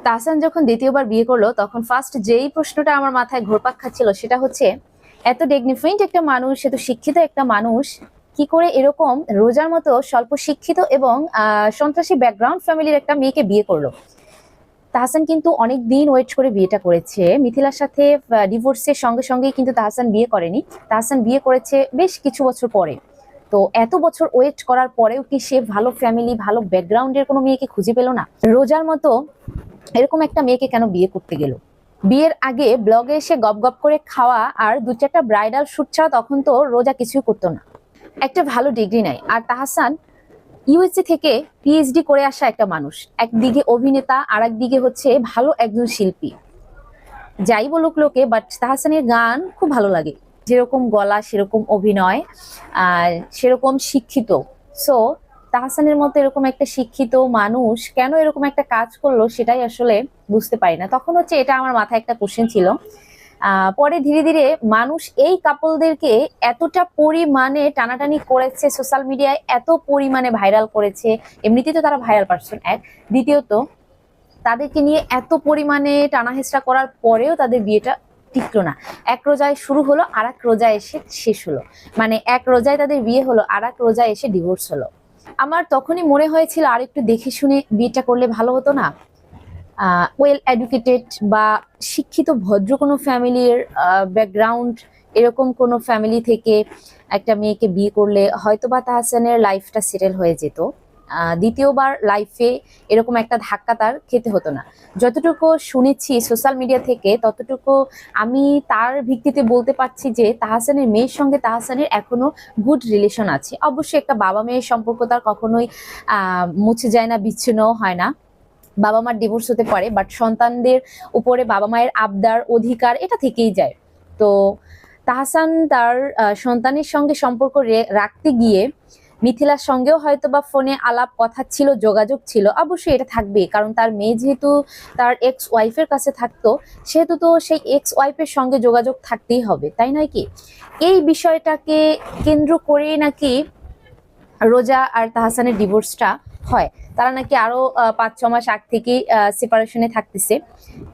তাহসান যখন দ্বিতীয়বার বিয়ে করলো তখন ফার্স্ট যেই প্রশ্নটা আমার মাথায় ঘুরপাক খাচ্ছিল সেটা হচ্ছে, এত ডিগনিফাইড একটা মানুষ, এত শিক্ষিত একটা মানুষ কি করে এরকম রোজার মতো স্বল্প শিক্ষিত এবং সন্ত্রাসী ব্যাকগ্রাউন্ড ফ্যামিলির একটা মেয়েকে বিয়ে করলো। তাহসান কিন্তু অনেক দিন ওয়েট করে বিয়েটা করেছে। মিথিলার সাথে ডিভোর্সের সঙ্গে সঙ্গেই কিন্তু তাহসান বিয়ে করেনি। তাহসান বিয়ে করেছে বেশ কিছু বছর পরে। তো এত বছর ওয়েট করার পরেও কি সে ভালো ফ্যামিলি, ভালো ব্যাকগ্রাউন্ডের কোনো মেয়েকে খুঁজে পেল না? রোজার মতো এরকম একটা মেয়েকে কেন বিয়ে করতে গেল? বিয়ের আগে ব্লগে এসে গপ গপ করে খাওয়া আর দু চারটা ব্রাইডাল শুট ছাড়া তখন তো রোজা কিছুই করতো না। একটা ভালো ডিগ্রি নাই। আর তাহসান ইউএসএ থেকে পিএইচডি করে আসা একটা মানুষ, একদিকে অভিনেতা আর একদিকে হচ্ছে ভালো একজন শিল্পী। যাই বলুক লোকে, বাট তাহসানের গান খুব ভালো লাগে। যেরকম গলা সেরকম অভিনয়, আর সেরকম শিক্ষিত। সো তাহসানের মতো এরকম একটা শিক্ষিত মানুষ কেন এরকম একটা কাজ করলো সেটাই আসলে বুঝতে পারি না। তখন হচ্ছে এটা আমার মাথায় একটা কোশ্চেন ছিল। পরে ধীরে ধীরে মানুষ এই কাপলদেরকে এতটা পরিমাণে টানাটানি করেছে, সোশ্যাল মিডিয়ায় এত পরিমাণে ভাইরাল করেছে। এমনিতেই তো তারা ভাইরাল পারসন এক, দ্বিতীয়ত তাদেরকে নিয়ে এত পরিমাণে টানাহেচড়া করার পরেও তাদের বিয়েটা টিকলো না। এক রোজায় শুরু হলো, আর এক রোজায় এসে শেষ হলো। মানে এক রোজায় তাদের বিয়ে হলো, আর এক রোজায় এসে ডিভোর্স হলো। আমার তখনই মনে হয়েছিল আর একটু দেখে শুনে বিয়েটা করলে ভালো হতো না? ওয়েল এডুকেটেড বা শিক্ষিত ভদ্র কোনো ফ্যামিলির ব্যাকগ্রাউন্ড, এরকম কোনো ফ্যামিলি থেকে একটা মেয়েকে বিয়ে করলে হয়তোবা তাহসানের লাইফটা সেটেল হয়ে যেত। দ্বিতীয়বার লাইফে এরকম একটা ধাক্কা তার খেতে হতো না। যতটুকু শুনেছি সোশ্যাল মিডিয়া থেকে, ততটুকু আমি তার ভিত্তিতে বলতে পারছি যে তাহসানের মেয়ের সঙ্গে তাহসানের এখনো গুড রিলেশন আছে। অবশ্যই একটা বাবা মেয়ের সম্পর্ক তার কখনোই মুছে যায় না, বিচ্ছিন্ন হয় না। বাবা মার ডিভোর্স হতে পারে, বাট সন্তানদের উপরে বাবা মায়ের আবদার, অধিকার এটা থেকেই যায়। তো তাহসান তার সন্তানের সঙ্গে সম্পর্ক রাখতে গিয়ে মিথিলার সঙ্গেও হয়তো বা ফোনে আলাপ কথা ছিল, যোগাযোগ ছিল। অবশ্যই এটা থাকবে, কারণ তার মেয়ে যেহেতু তার এক্স ওয়াইফের কাছে থাকতো, সেহেতু তো সেই এক্স ওয়াইফের সঙ্গে যোগাযোগ থাকতেই হবে, তাই নয় কি? এই বিষয়টাকে কেন্দ্র করে নাকি রোজা আর তাহসানের ডিভোর্সটা হয়। তারা নাকি আরো 5-6 মাস আগ থেকেই সেপারেশনে থাকতেছে।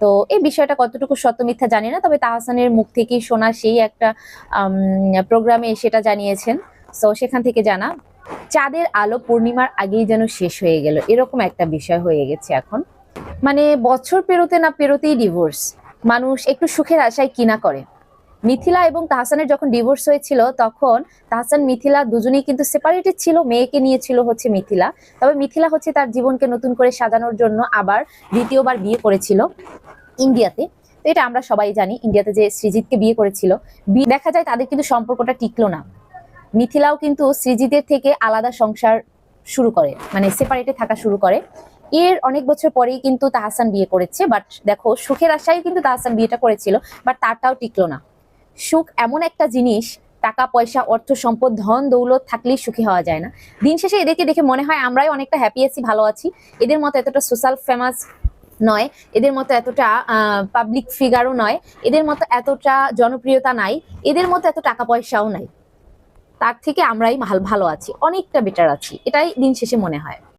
তো এই বিষয়টা কতটুকু সত্য মিথ্যা জানি না, তবে তাহসানের মুখ থেকেই শোনা, সেই একটা প্রোগ্রামে সেটা জানিয়েছেন। সো সেখান থেকে জানা, চাঁদের আলো পূর্ণিমার আগেই যেন শেষ হয়ে গেল, এরকম একটা বিষয় হয়ে গেছে এখন। মানে বছর পেরোতে না পেরোতেই ডিভোর্স। মানুষ একটু সুখের আশায় কিনা করে। মিথিলা এবং তাহসানের যখন ডিভোর্স হয়েছিল তখন তাহসান মিথিলা দুজনেই কিন্তু সেপারেটেড ছিল। মেয়েকে নিয়েছিল হচ্ছে মিথিলা, তবে মিথিলা হচ্ছে তার জীবনকে নতুন করে সাজানোর জন্য আবার দ্বিতীয়বার বিয়ে করেছিল ইন্ডিয়াতে। তো এটা আমরা সবাই জানি, ইন্ডিয়াতে যে সৃজিতকে বিয়ে করেছিল। দেখা যায় তাদের কিন্তু সম্পর্কটা টিকলো না। মিথিলাও কিন্তু সৃজিতের থেকে আলাদা সংসার শুরু করে, মানে সেপারেটে থাকা শুরু করে। এর অনেক বছর পরেই কিন্তু তাহসান বিয়ে করেছে। বাট দেখো, সুখের আশায় কিন্তু তাহসান বিয়েটা করেছিল, বাট তারটাও টিকলো না। সুখ এমন একটা জিনিস, টাকা পয়সা অর্থ সম্পদ ধন দৌলত থাকলেই সুখী হওয়া যায় না। দিন শেষে এদেরকে দেখে মনে হয় আমরাই অনেকটা হ্যাপি আছি, ভালো আছি। এদের মতো এতটা সোশ্যাল ফেমাস নয়, এদের মতো এতটা পাবলিক ফিগারও নয়, এদের মতো এতটা জনপ্রিয়তা নাই, এদের মতো এত টাকা পয়সাও নাই। তার থেকে আমরাই ভালো আছি, অনেকটা বেটার আছি, এটাই দিন শেষে মনে হয়।